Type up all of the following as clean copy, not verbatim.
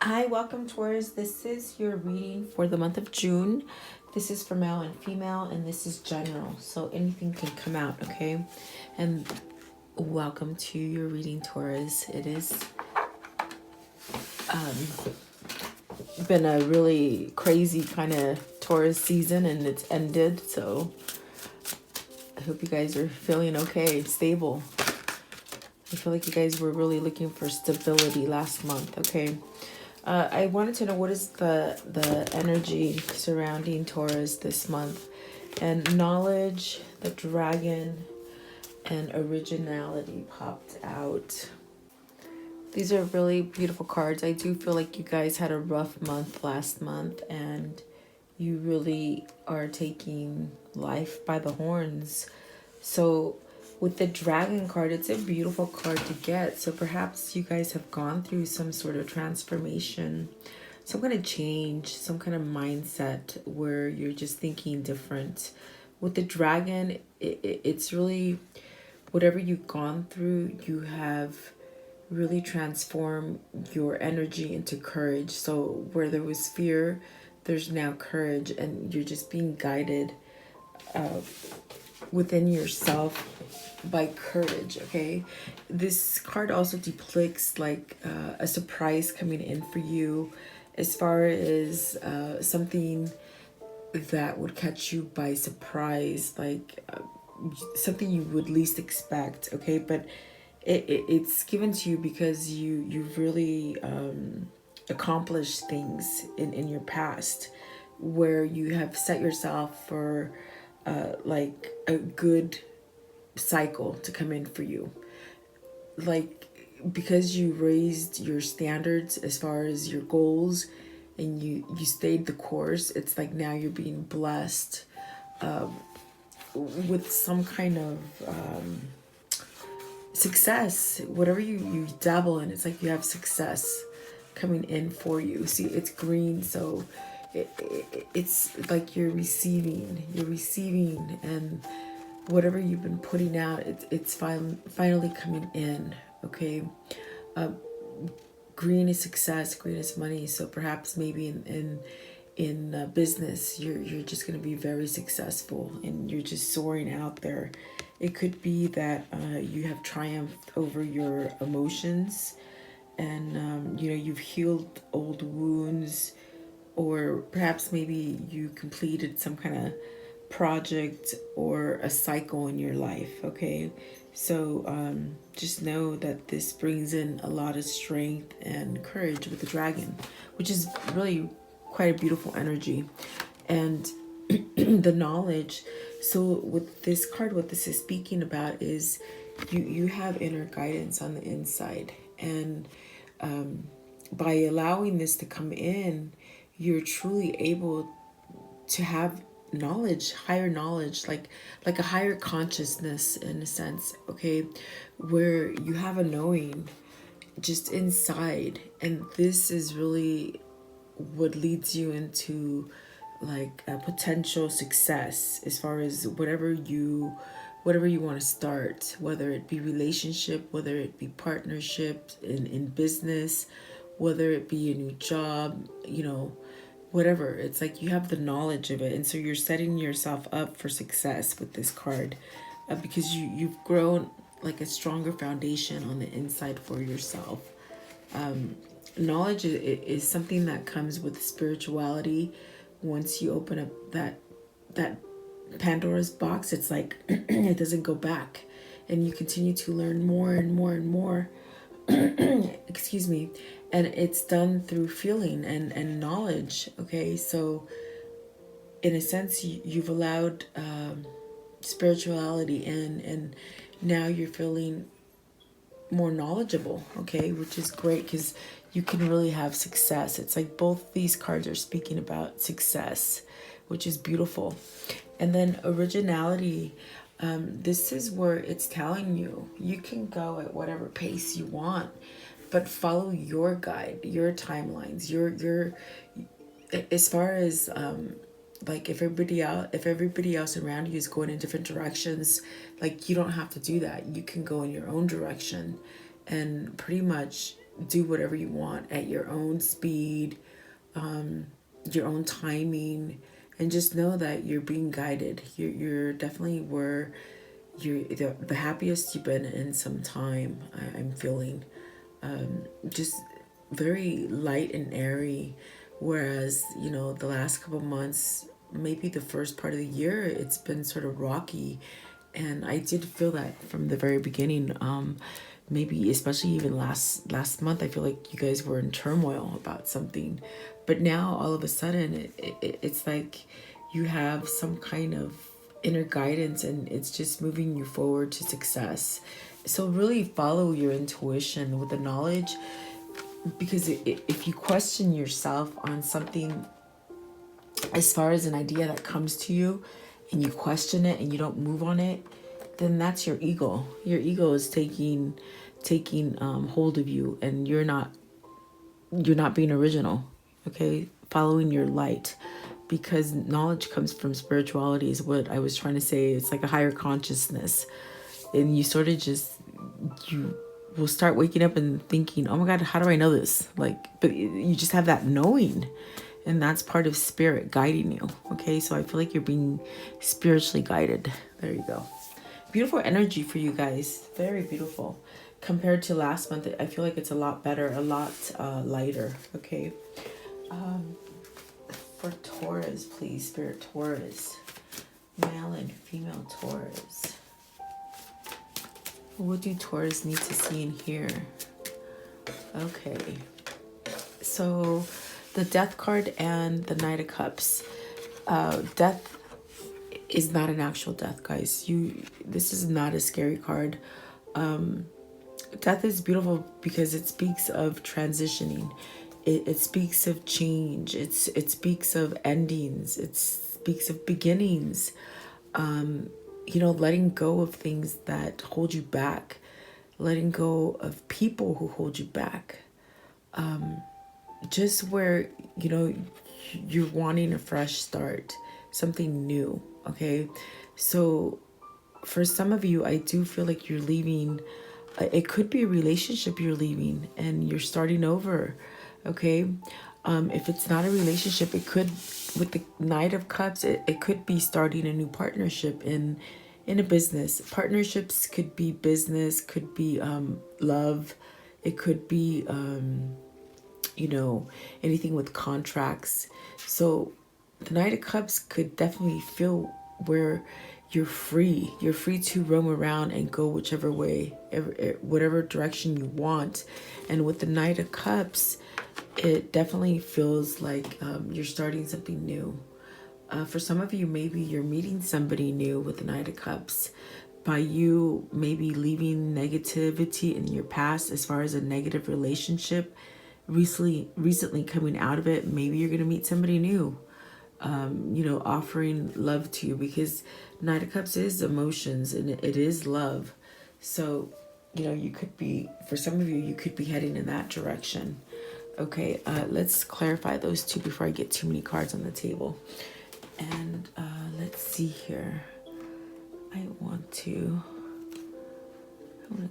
Hi, welcome Taurus. This is your reading for the month of June. This is for male and female, and this is general, so anything can come out, okay? And welcome to your reading, Taurus. It is been a really crazy kind of Taurus season, and it's ended, so I hope you guys are feeling okay, stable. I feel like you guys were really looking for stability last month, okay? I wanted to know what is the energy surrounding Taurus this month, and knowledge, the dragon, and originality popped out. These are really beautiful cards. I do feel like you guys had a rough month last month, and you really are taking life by the horns. So with the dragon card, it's a beautiful card to get. So perhaps you guys have gone through some sort of transformation, some kind of change, some kind of mindset where you're just thinking different. With the dragon, it's really whatever you've gone through, you have really transformed your energy into courage. So where there was fear, there's now courage, and you're just being guided within yourself by courage, okay? This card also depicts like a surprise coming in for you, as far as something that would catch you by surprise, like something you would least expect, okay? But it's given to you because you've really accomplished things in your past, where you have set yourself for like a good cycle to come in for you, like because you raised your standards as far as your goals, and you stayed the course. It's like now you're being blessed with some kind of success. Whatever you dabble in, it's like you have success coming in for you. See, it's green, so it's like you're receiving, and whatever you've been putting out, it's finally coming in, okay? Green is success, green is money. So perhaps maybe in business, you're just going to be very successful, and you're just soaring out there. It could be that you have triumphed over your emotions, and you've healed old wounds, or perhaps maybe you completed some kind of project or a cycle in your life, okay? So just know that this brings in a lot of strength and courage with the dragon, which is really quite a beautiful energy. And the knowledge, so with this card, what this is speaking about is you have inner guidance on the inside, and by allowing this to come in, you're truly able to have knowledge, higher knowledge, like a higher consciousness in a sense, okay, where you have a knowing just inside. And this is really what leads you into like a potential success, as far as whatever you want to start, whether it be relationship, whether it be partnership in business, whether it be a new job, whatever. It's like you have the knowledge of it, and so you're setting yourself up for success with this card, because you've grown like a stronger foundation on the inside for yourself. Knowledge is something that comes with spirituality. Once you open up that Pandora's box, it's like it doesn't go back, and you continue to learn more and more and more. Excuse me. And it's done through feeling and knowledge, okay? So in a sense, you've allowed spirituality in, and now you're feeling more knowledgeable, okay? Which is great, because you can really have success. It's like both these cards are speaking about success, which is beautiful. And then originality, this is where it's telling you can go at whatever pace you want, but follow your guide, your timelines, your as far as like if everybody else around you is going in different directions, like you don't have to do that. You can go in your own direction and pretty much do whatever you want at your own speed, your own timing, and just know that you're being guided. You're definitely where you're the happiest you've been in some time. I'm feeling just very light and airy, whereas the last couple months, maybe the first part of the year, it's been sort of rocky. And I did feel that from the very beginning. Maybe especially even last month, I feel like you guys were in turmoil about something, but now all of a sudden it's like you have some kind of inner guidance, and it's just moving you forward to success. So really follow your intuition with the knowledge, because if you question yourself on something, as far as an idea that comes to you, and you question it and you don't move on it, then that's your ego. Your ego is taking hold of you, and you're not being original. Okay, following your light, because knowledge comes from spirituality is what I was trying to say. It's like a higher consciousness, and you sort of just, you will start waking up and thinking, oh my God, how do I know this? Like, but you just have that knowing, and that's part of spirit guiding you. Okay, so I feel like you're being spiritually guided. There you go. Beautiful energy for you guys. Very beautiful. Compared to last month, I feel like it's a lot better, a lot lighter. Okay. For Taurus, please, Spirit Taurus. Male and female Taurus. What do Taurus need to see and hear? Okay. So the Death card and the Knight of Cups. Death is not an actual death, guys. This is not a scary card. Death is beautiful because it speaks of transitioning. It speaks of change. It speaks of endings. It speaks of beginnings. Letting go of things that hold you back. Letting go of people who hold you back. Just where, you're wanting a fresh start. Something new. Okay. So for some of you, I do feel like you're leaving. It could be a relationship you're leaving and you're starting over. Okay. If it's not a relationship, it could, with the Knight of Cups, it could be starting a new partnership in a business. Partnerships could be business, could be love. It could be, anything with contracts. So the Knight of Cups could definitely feel where you're free. You're free to roam around and go whichever way, whatever direction you want. And with the Knight of Cups, it definitely feels like you're starting something new. For some of you, maybe you're meeting somebody new with the Knight of Cups. By you maybe leaving negativity in your past as far as a negative relationship, recently coming out of it, maybe you're going to meet somebody new. Offering love to you, because Knight of Cups is emotions and it is love. So, you could be, for some of you, you could be heading in that direction. Okay, let's clarify those two before I get too many cards on the table. And let's see here. I want to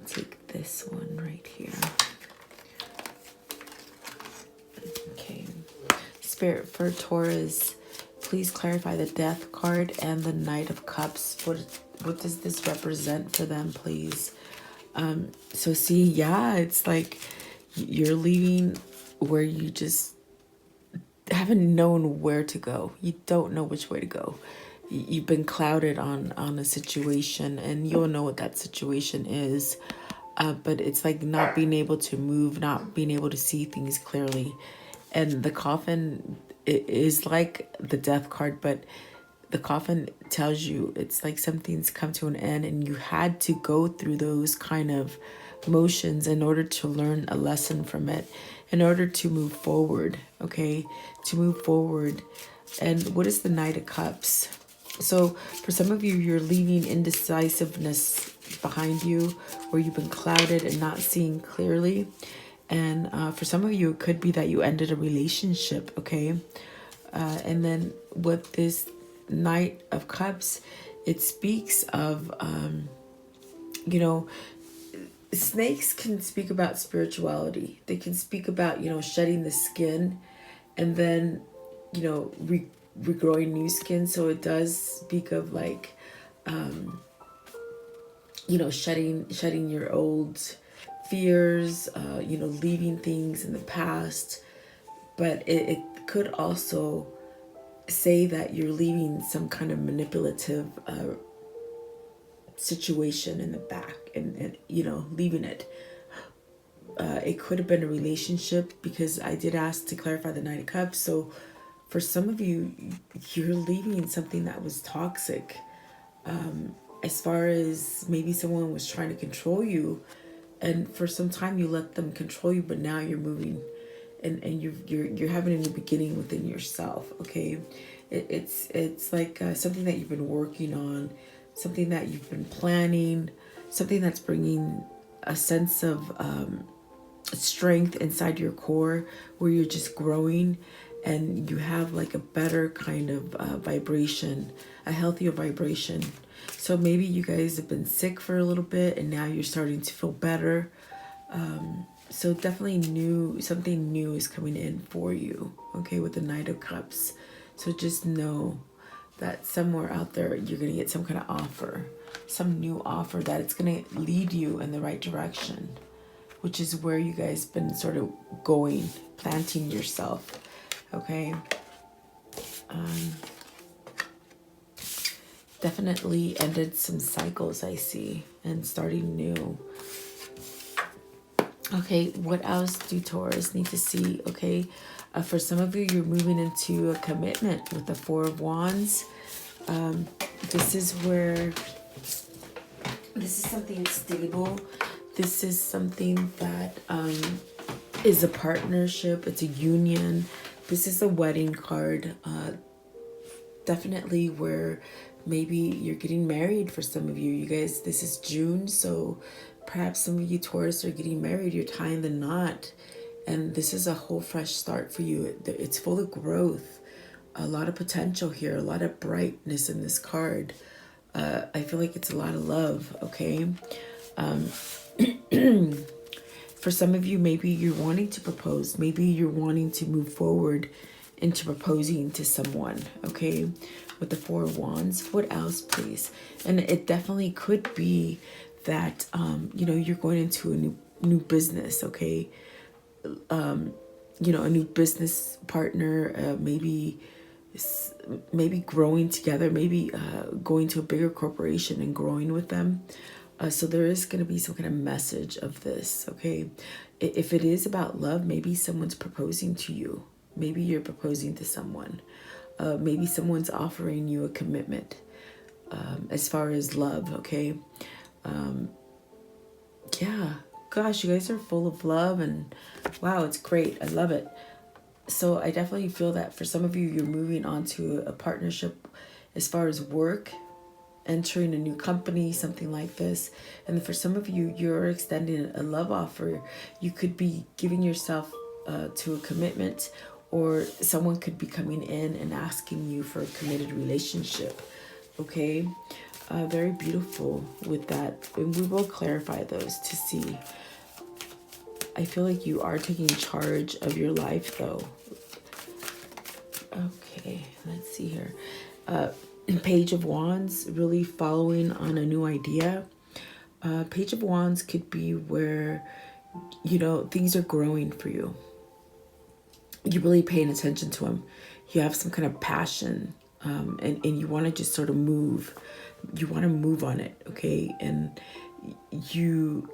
take this one right here. Okay. Spirit for Taurus, please clarify the Death card and the Knight of Cups. What does this represent for them, please? So see, yeah, it's like you're leaving where you just haven't known where to go. You don't know which way to go. You've been clouded on a situation, and you'll know what that situation is. But it's like not being able to move, not being able to see things clearly. And the Coffin, it is like the Death card, but the Coffin tells you it's like something's come to an end, and you had to go through those kind of motions in order to learn a lesson from it, in order to move forward. Okay, to move forward. And what is the Knight of Cups? So for some of you, you're leaving indecisiveness behind you, where you've been clouded and not seeing clearly. And for some of you, it could be that you ended a relationship. Okay, and then with this Knight of Cups, it speaks of snakes can speak about spirituality. They can speak about, shedding the skin and then, regrowing new skin. So it does speak of like, shedding your old fears, leaving things in the past. But it could also say that you're leaving some kind of manipulative situation in the back, and leaving it. It could have been a relationship, because I did ask to clarify the Knight of Cups. So for some of you, you're leaving something that was toxic. As far as maybe someone was trying to control you, and for some time you let them control you, but now you're moving, and you're having a new beginning within yourself. Okay, it's like something that you've been working on, something that you've been planning, something that's bringing a sense of strength inside your core, where you're just growing, and you have like a better kind of vibration, a healthier vibration. So maybe you guys have been sick for a little bit, and now you're starting to feel better. So definitely something new is coming in for you, okay, with the Knight of Cups. So just know that somewhere out there you're going to get some kind of offer, some new offer, that it's going to lead you in the right direction, which is where you guys been sort of going, planting yourself, okay? Definitely ended some cycles, I see, and starting new. Okay, what else do Taurus need to see? Okay, for some of you, you're moving into a commitment with the Four of Wands. This is something stable. This is something that is a partnership. It's a union. This is a wedding card. Definitely where maybe you're getting married for some of you. You guys, this is June, so perhaps some of you Taurus are getting married. You're tying the knot, and this is a whole fresh start for you. It's full of growth, a lot of potential here, a lot of brightness in this card. I feel like it's a lot of love, okay? For some of you, maybe you're wanting to propose. Maybe you're wanting to move forward into proposing to someone, okay? With the Four of Wands. What else, please? And it definitely could be that, you're going into a new business, okay? A new business partner, maybe growing together, maybe going to a bigger corporation and growing with them. So there is going to be some kind of message of this, okay? If it is about love, maybe someone's proposing to you. Maybe you're proposing to someone. Maybe someone's offering you a commitment as far as love, okay? Yeah, gosh, you guys are full of love, and wow, it's great. I love it. So I definitely feel that for some of you, you're moving on to a partnership as far as work, entering a new company, something like this. And for some of you, you're extending a love offer. You could be giving yourself to a commitment, or someone could be coming in and asking you for a committed relationship, okay? Very beautiful with that. And we will clarify those to see. I feel like you are taking charge of your life, though. Okay, let's see here. Page of Wands, really following on a new idea. Page of Wands could be where, things are growing for you. You're really paying attention to them. You have some kind of passion, and you want to just sort of move. You want to move on it, okay? And you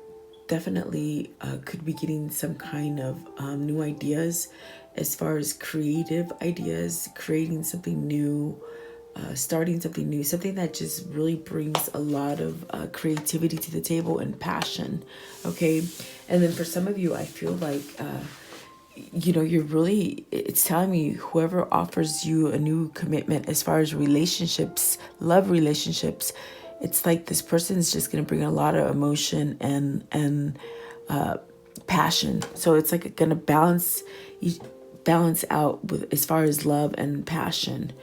definitely could be getting some kind of new ideas as far as creative ideas, creating something new, starting something new, something that just really brings a lot of creativity to the table and passion, okay? And then for some of you, I feel like, it's telling me whoever offers you a new commitment as far as relationships, love relationships, it's like this person is just going to bring a lot of emotion and passion. So it's like going to balance out with as far as love and passion.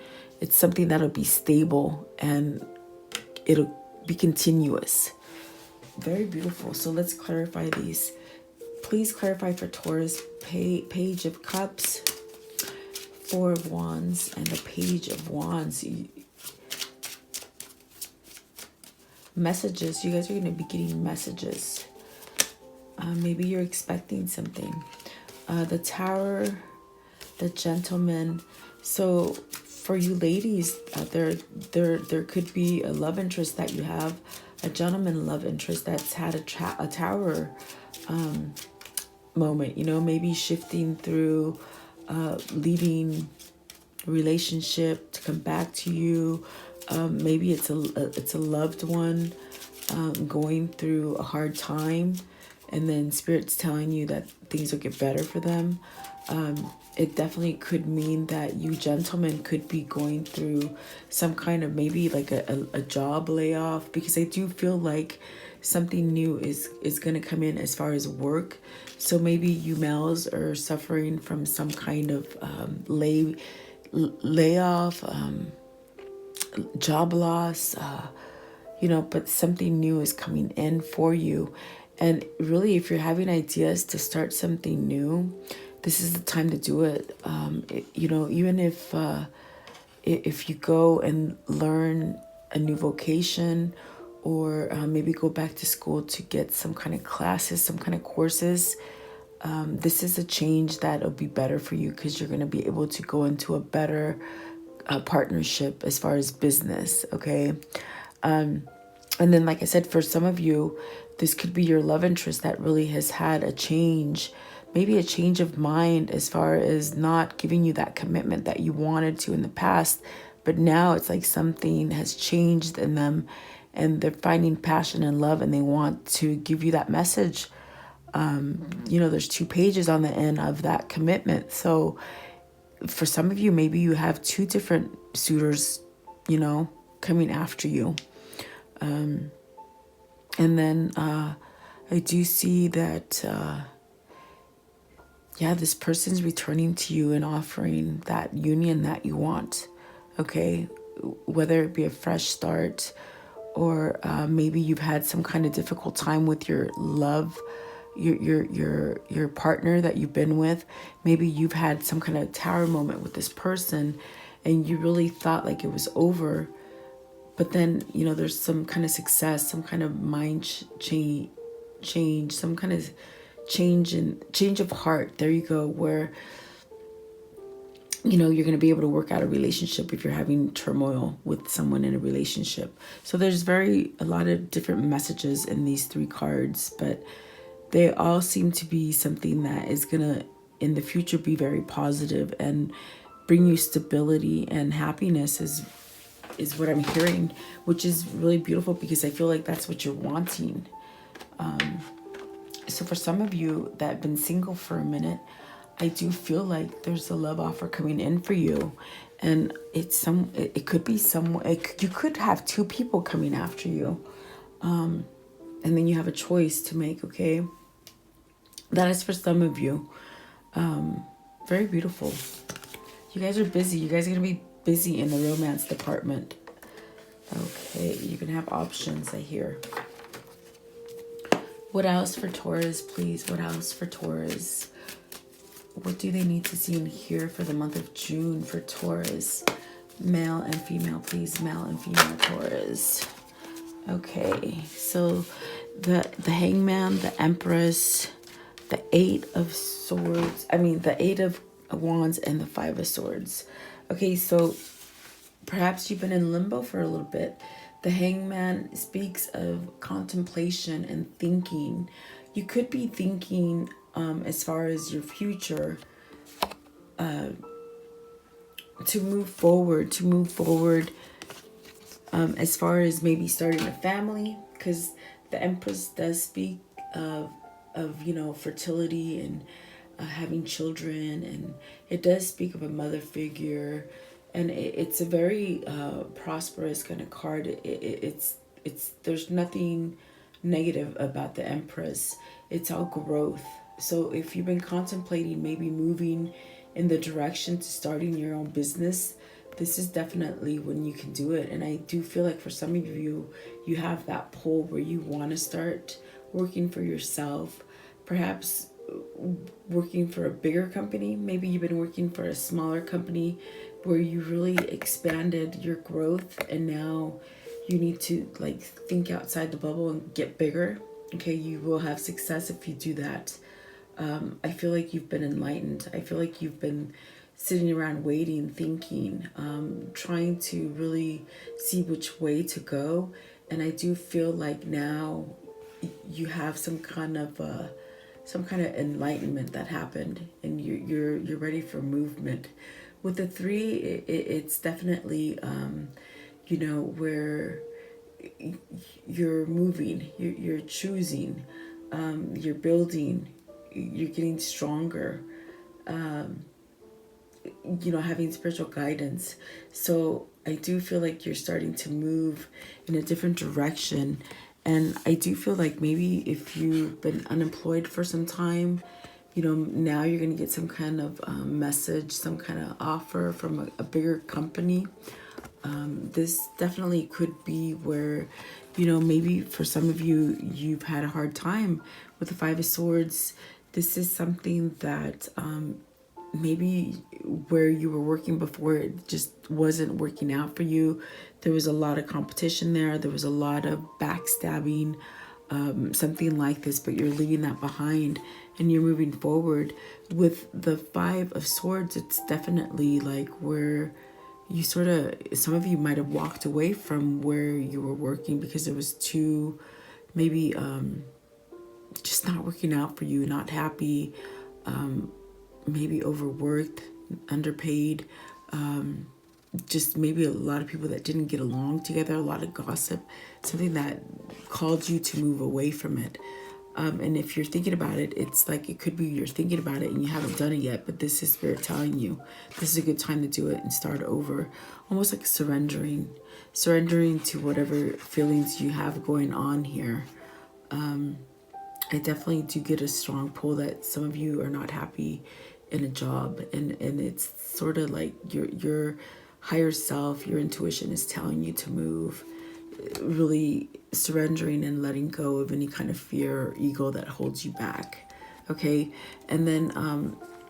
It's something that'll be stable and it'll be continuous. Very beautiful. So let's clarify these. Please clarify for Taurus, Page of Cups, Four of Wands, and the Page of Wands. Messages. You guys are going to be getting messages. Maybe you're expecting something. The Tower, the Gentleman. So for you ladies, there could be a love interest that you have, a gentleman love interest that's had a Tower moment. You know, maybe shifting through, leaving relationship to come back to you. Maybe it's a loved one going through a hard time, and then Spirit's telling you that things will get better for them. It definitely could mean that you gentlemen could be going through some kind of maybe like a job layoff, because I do feel like something new is going to come in as far as work. So maybe you males are suffering from some kind of layoff, job loss, but something new is coming in for you. And really, if you're having ideas to start something new, this is the time to do it. Even if you go and learn a new vocation, or maybe go back to school to get some kind of classes, some kind of courses, this is a change that'll be better for you, because you're going to be able to go into a better partnership as far as business. Okay. And then, like I said, for some of you, this could be your love interest that really has had a change, maybe a change of mind as far as not giving you that commitment that you wanted to in the past. But now it's like something has changed in them, and they're finding passion and love, and they want to give you that message. There's 2 pages on the end of that commitment. So for some of you, maybe you have 2 different suitors, coming after you. And then I do see that, this person's returning to you and offering that union that you want. Okay, whether it be a fresh start, or maybe you've had some kind of difficult time with your love, your partner that you've been with. Maybe you've had some kind of tower moment with this person, and you really thought like it was over. But then, there's some kind of success, some kind of mind change, some kind of change of heart. There you go, where, you're going to be able to work out a relationship if you're having turmoil with someone in a relationship. So there's a lot of different messages in these 3 cards, but they all seem to be something that is going to, in the future, be very positive and bring you stability and happiness is what I'm hearing, which is really beautiful, because I feel like that's what you're wanting. So for some of you that have been single for a minute, I do feel like there's a love offer coming in for you, and it could be you could have 2 people coming after you, and then you have a choice to make. Okay, that is for some of you. Very beautiful. You guys are busy. You guys are gonna be busy in the romance department. Okay, you can have options, I hear. What else for Taurus, please? What else for Taurus? What do they need to see and hear for the month of June for Taurus? Male and female, please. Male and female Taurus. Okay, so the Hangman, the Empress, the 8 of Swords. The 8 of Wands and the 5 of Swords. Okay, so perhaps you've been in limbo for a little bit. The Hangman speaks of contemplation and thinking. You could be thinking as far as your future, to move forward, as far as maybe starting a family, because the Empress does speak of fertility and having children, and it does speak of a mother figure, and it's a very prosperous kind of card. It's there's nothing negative about the Empress. It's all growth. So if you've been contemplating maybe moving in the direction to starting your own business, this is definitely when you can do it. And I do feel like for some of you, you have that pull where you want to start working for yourself, perhaps working for a bigger company. Maybe you've been working for a smaller company where you really expanded your growth, and now you need to like think outside the bubble and get bigger. Okay, you will have success if you do that. I feel like you've been enlightened. I feel like you've been sitting around waiting, thinking, trying to really see which way to go. And I do feel like now you have some kind of enlightenment that happened, and you're ready for movement. With the three, it's definitely where you're moving, you're choosing, you're building, you're getting stronger, having spiritual guidance. So I do feel like you're starting to move in a different direction. And I do feel like maybe if you've been unemployed for some time, now you're going to get some kind of message, some kind of offer from a bigger company. This definitely could be where, maybe for some of you, you've had a hard time with the Five of Swords. This is something that maybe where you were working before, it just wasn't working out for you. There was a lot of competition there. There was a lot of backstabbing, something like this, but you're leaving that behind and you're moving forward. With the Five of Swords, it's definitely like where you some of you might have walked away from where you were working because it was too, maybe just not working out for you, not happy, maybe overworked, underpaid, just maybe a lot of people that didn't get along together, a lot of gossip, something that called you to move away from it. And if you're thinking about it, it's like it could be you're thinking about it and you haven't done it yet, but this is Spirit telling you this is a good time to do it and start over. Almost like surrendering to whatever feelings you have going on here. I definitely do get a strong pull that some of you are not happy in a job, and it's sort of like your higher self, your intuition is telling you to move, really surrendering and letting go of any kind of fear or ego that holds you back. Okay, and then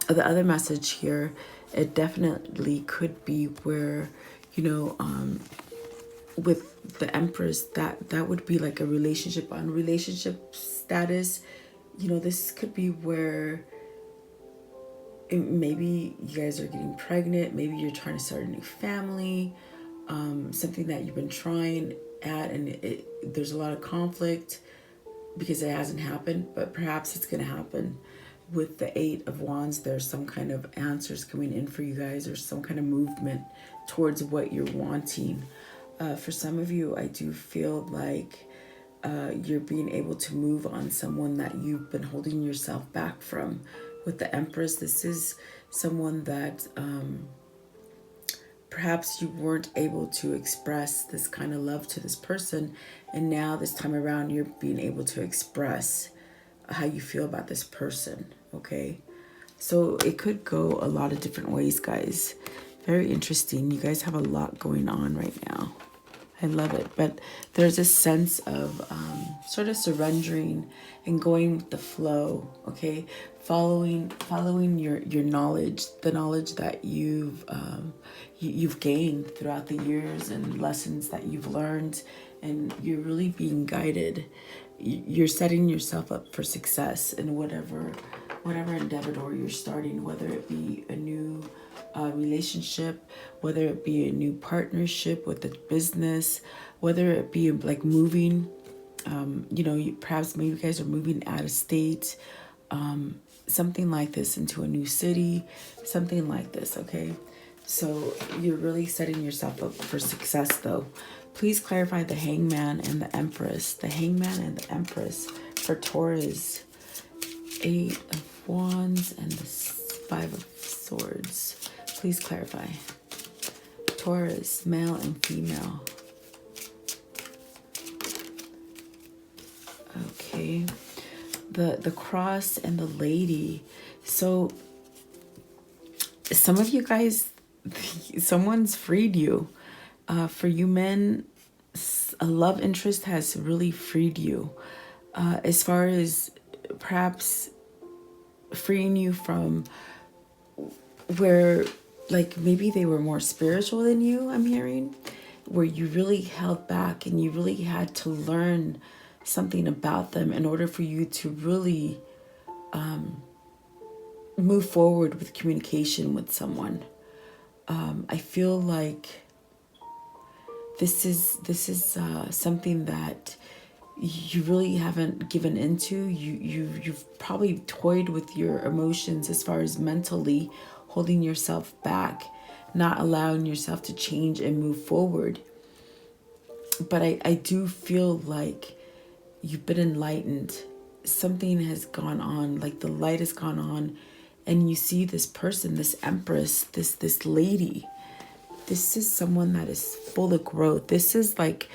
the other message here, it definitely could be where with the Empress, that would be like a relationship on relationship status. This could be where maybe you guys are getting pregnant, maybe you're trying to start a new family, something that you've been trying at, and there's a lot of conflict because it hasn't happened, but perhaps it's going to happen. With the Eight of Wands, there's some kind of answers coming in for you guys, or some kind of movement towards what you're wanting. For some of you, I do feel like you're being able to move on someone that you've been holding yourself back from. With the Empress, this is someone that perhaps you weren't able to express this kind of love to this person, and now this time around you're being able to express how you feel about this person. Okay, so it could go a lot of different ways, guys. Very interesting. You guys have a lot going on right now. I love it. But there's a sense of sort of surrendering and going with the flow, okay? Following your knowledge, the knowledge that you've gained throughout the years, and lessons that you've learned, and you're really being guided. You're setting yourself up for success in whatever endeavor you're starting, whether it be a new relationship, whether it be a new partnership with a business, whether it be like moving, perhaps maybe you guys are moving out of state, something like this, into a new city, something like this. Okay, so you're really setting yourself up for success, though. Please clarify the Hangman and the Empress. The Hangman and the Empress for Taurus. Eight of Wands and the Five of Swords. Please clarify. Taurus, male and female. Okay. The Cross and the Lady. So some of you guys, someone's freed you. For you men, a love interest has really freed you. As far as perhaps freeing you from where, like, maybe they were more spiritual than you, I'm hearing, where you really held back and you really had to learn something about them in order for you to really move forward with communication with someone. I feel like this is something that you really haven't given into. You've probably toyed with your emotions as far as mentally holding yourself back, not allowing yourself to change and move forward. But I do feel like you've been enlightened. Something has gone on, like the light has gone on, and you see this person, this empress, this lady. This is someone that is full of growth. This is like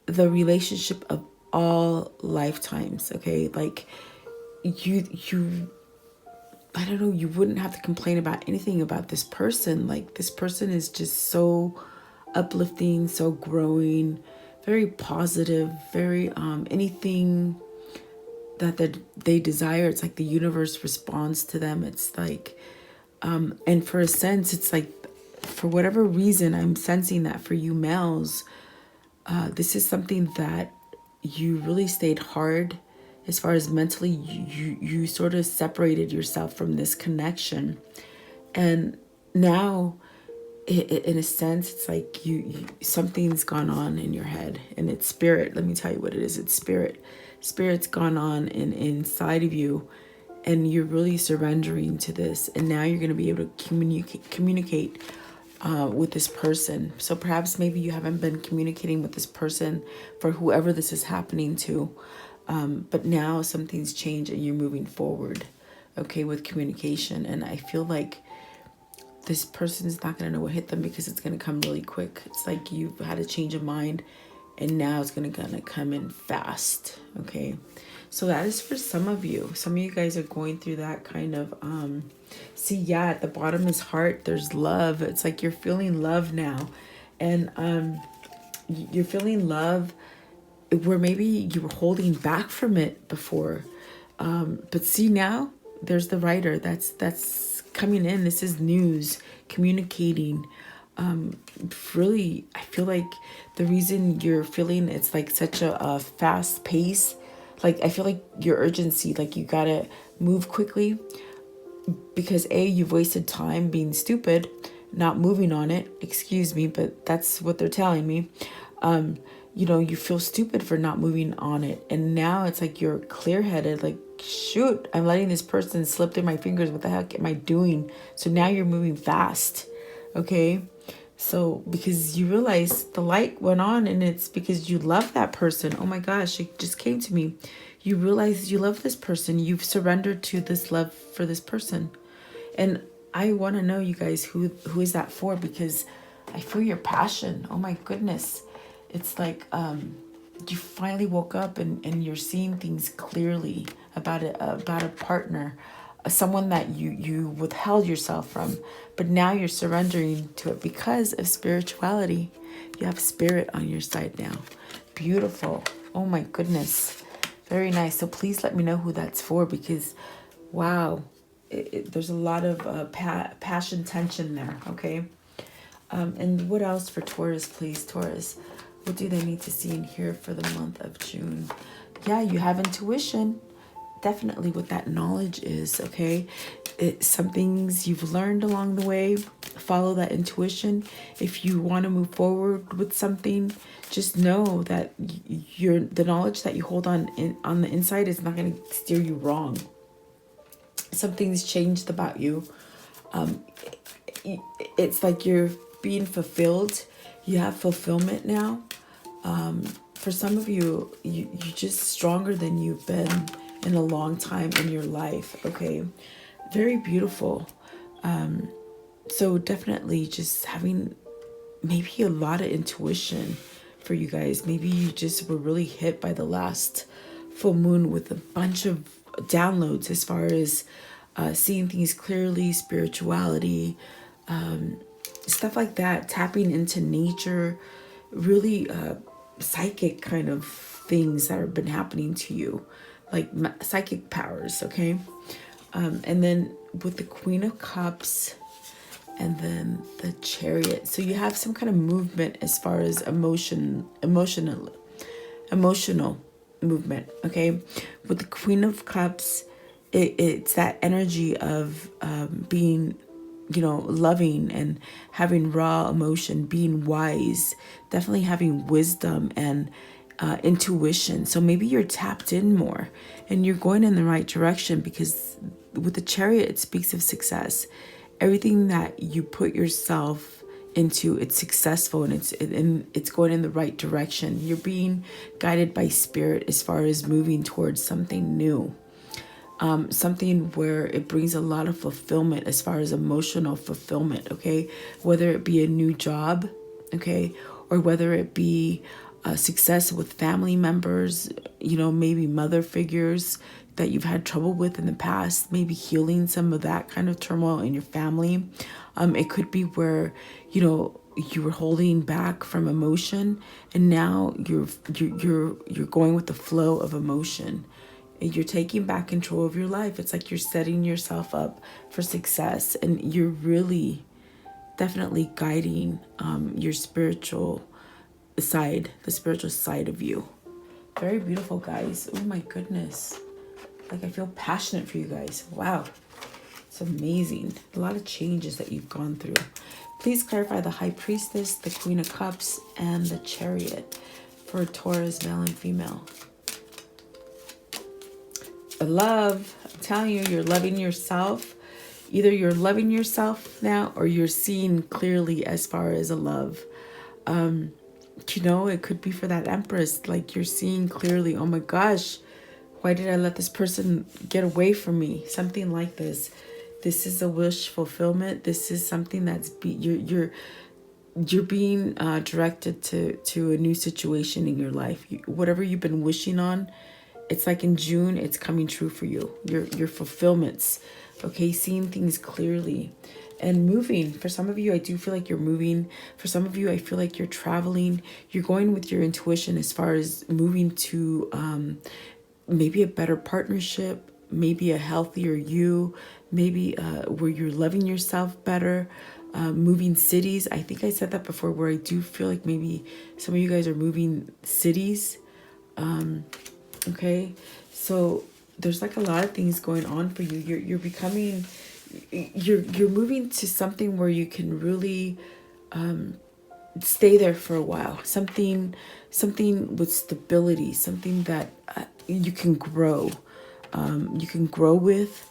the relationship of all lifetimes, okay? Like you I don't know, you wouldn't have to complain about anything about this person. Like, this person is just so uplifting, so growing, very positive, very anything that they desire, it's like the universe responds to them. It's like and for a sense, it's like, for whatever reason, I'm sensing that for you males, this is something that you really stayed hard as far as mentally. You sort of separated yourself from this connection, and now in a sense, it's like you something's gone on in your head, and it's spirit. Let me tell you what it is. It's spirit's gone on inside of you, and you're really surrendering to this, and now you're going to be able to communicate with this person. So perhaps maybe you haven't been communicating with this person for whoever this is happening to, but now something's changed and you're moving forward, okay, with communication. And I feel like this person's not going to know what hit them, because it's going to come really quick. It's like you've had a change of mind, and now it's going to come in fast, okay? So that is for some of you. Some of you guys are going through that kind of, see, yeah, at the bottom is heart. There's love. It's like you're feeling love now. And you're feeling love where maybe you were holding back from it before. But see, now there's the writer that's coming in. This is news, communicating. Really, I feel like the reason you're feeling it's like such a fast pace, like I feel like your urgency, like you gotta move quickly, because you've wasted time being stupid, not moving on it. Excuse me, but that's what they're telling me. You feel stupid for not moving on it, and now it's like you're clear-headed, like, shoot, I'm letting this person slip through my fingers. What the heck am I doing? So now you're moving fast, okay? So because you realize the light went on, and it's because you love that person. Oh my gosh, it just came to me. You realize you love this person. You've surrendered to this love for this person. And I want to know, you guys, who is that for? Because I feel your passion. Oh my goodness. It's like you finally woke up and you're seeing things clearly about a partner, someone that you withheld yourself from, but now you're surrendering to it because of spirituality. You have spirit on your side now. Beautiful. Oh my goodness. Very nice. So please let me know who that's for, because wow, there's a lot of passion tension there. Okay. And what else for Taurus, please? Taurus, what do they need to see and hear for the month of June? Yeah, you have intuition. Definitely what that knowledge is, okay? Some things you've learned along the way. Follow that intuition. If you want to move forward with something, just know that the knowledge that you hold on the inside is not going to steer you wrong. Something's changed about you. It's like you're being fulfilled. You have fulfillment now. For some of you, you're just stronger than you've been in a long time in your life, okay? Very beautiful. So definitely just having maybe a lot of intuition for you guys. Maybe you just were really hit by the last full moon with a bunch of downloads as far as seeing things clearly, spirituality, stuff like that, tapping into nature, really psychic kind of things that have been happening to you, like psychic powers, okay? And then with the Queen of Cups and then the Chariot. So you have some kind of movement as far as emotional movement, okay? With the Queen of Cups, it's that energy of being, loving and having raw emotion, being wise, definitely having wisdom and intuition. So maybe you're tapped in more and you're going in the right direction, because with the Chariot, it speaks of success. Everything that you put yourself into, it's successful, and it's going in the right direction. You're being guided by spirit as far as moving towards something new. Something where it brings a lot of fulfillment as far as emotional fulfillment, okay? Whether it be a new job, okay? Or whether it be success with family members, maybe mother figures that you've had trouble with in the past, maybe healing some of that kind of turmoil in your family. It could be where, you were holding back from emotion, and now you're going with the flow of emotion. You're taking back control of your life. It's like you're setting yourself up for success, and you're really definitely guiding your spiritual side, the spiritual side of you. Very beautiful, guys. Oh my goodness. Like, I feel passionate for you guys. Wow. It's amazing. A lot of changes that you've gone through. Please clarify the High Priestess, the Queen of Cups, and the Chariot for Taurus, male and female. Love. I'm telling you, you're loving yourself. Either you're loving yourself now, or you're seeing clearly as far as a love. It could be for that Empress. Like, you're seeing clearly, oh my gosh, why did I let this person get away from me? Something like this. This is a wish fulfillment. This is something that's you're being directed to a new situation in your life. Whatever you've been wishing on, it's like in June, it's coming true for you. Your fulfillments, okay? Seeing things clearly and moving. For some of you, I do feel like you're moving. For some of you, I feel like you're traveling. You're going with your intuition as far as moving to maybe a better partnership, maybe a healthier you, maybe where you're loving yourself better. Moving cities. I think I said that before, where I do feel like maybe some of you guys are moving cities. Okay, so there's like a lot of things going on for you. You're becoming, you're moving to something where you can really stay there for a while. Something with stability. Something that you can grow. You can grow with.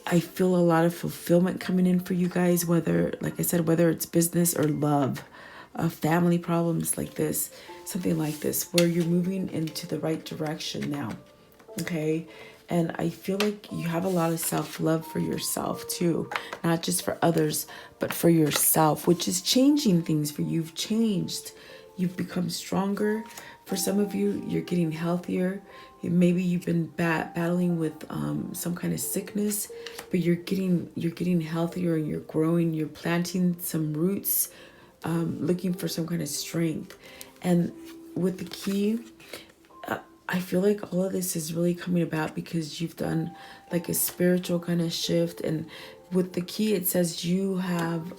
I feel a lot of fulfillment coming in for you guys. Whether, like I said, whether it's business or love, family problems like this. Something like this, where you're moving into the right direction now, okay? And I feel like you have a lot of self-love for yourself too, not just for others, but for yourself, which is changing things for you. You've changed. You've become stronger. For some of you, you're getting healthier. Maybe you've been battling with some kind of sickness, but you're getting healthier, and you're growing. You're planting some roots, looking for some kind of strength. And with the key, I feel like all of this is really coming about because you've done like a spiritual kind of shift. And with the key, it says you have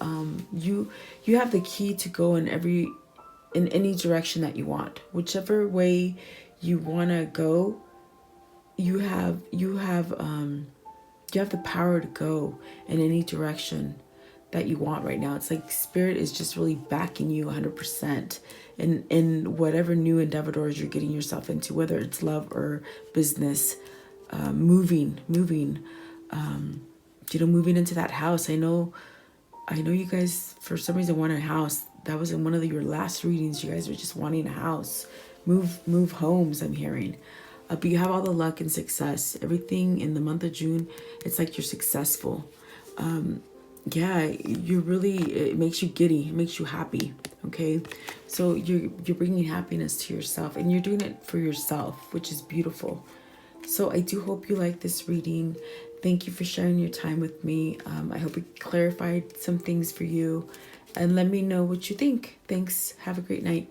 you have the key to go in any direction that you want. Whichever way you want to go, you have the power to go in any direction that you want right now. It's like spirit is just really backing you 100% in whatever new endeavor doors you're getting yourself into, whether it's love or business, moving into that house. I know you guys for some reason want a house. That was in one of your last readings. You guys are just wanting a house, move homes, I'm hearing. But you have all the luck and success, everything in the month of June. It's like you're successful. It makes you giddy, it makes you happy. Okay, so you're bringing happiness to yourself, and you're doing it for yourself, which is beautiful. So I do hope you like this reading. Thank you for sharing your time with me. I hope it clarified some things for you, and let me know what you think. Thanks. Have a great night.